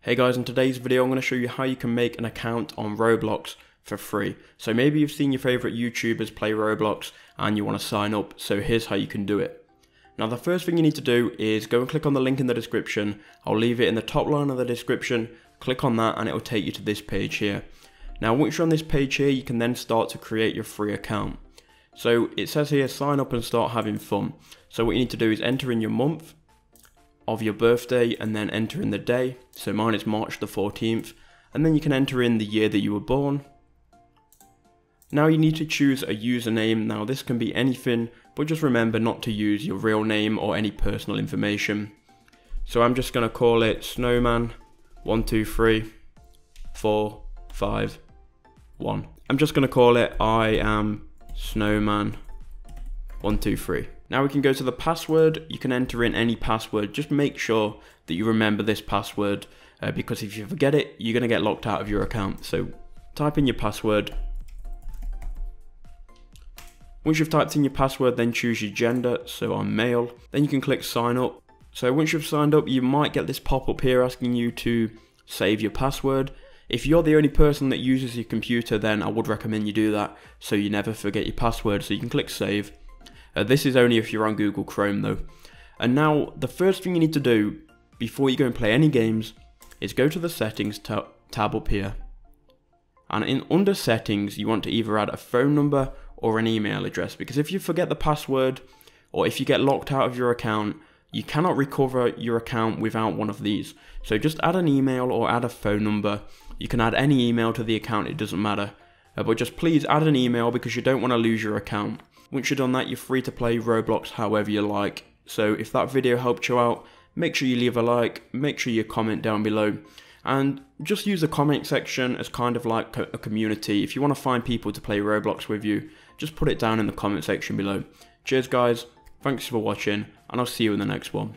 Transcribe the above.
Hey guys, in today's video I'm going to show you how you can make an account on Roblox for free. So maybe you've seen your favourite YouTubers play Roblox and you want to sign up, so here's how you can do it. Now the first thing you need to do is go and click on the link in the description. I'll leave it in the top line of the description. Click on that and it will take you to this page here. Now once you're on this page here, you can then start to create your free account. So it says here, sign up and start having fun. So what you need to do is enter in your month of your birthday and then enter in the day. So mine is March the 14th, and then you can enter in the year that you were born. Now you need to choose a username. Now this can be anything, but just remember not to use your real name or any personal information. So I'm just going to call it snowman1234551. I'm just going to call it I am snowman123. Now we can go to the password. You can enter in any password. Just make sure that you remember this password because if you forget it, you're going to get locked out of your account. So type in your password. Once you've typed in your password, then choose your gender. So I'm male. Then you can click sign up. So once you've signed up, you might get this pop-up here asking you to save your password. If you're the only person that uses your computer, then I would recommend you do that so you never forget your password. So you can click save. This is only if you're on Google Chrome though. And now the first thing you need to do before you go and play any games is go to the settings tab up here. And under settings, you want to either add a phone number or an email address, because if you forget the password or if you get locked out of your account, you cannot recover your account without one of these. So just add an email or add a phone number. You can add any email to the account, it doesn't matter. But just please add an email because you don't want to lose your account. Once you've done that, you're free to play Roblox however you like. So if that video helped you out, make sure you leave a like, make sure you comment down below, and just use the comment section as kind of like a community. If you want to find people to play Roblox with you, just put it down in the comment section below. Cheers guys, thanks for watching, and I'll see you in the next one.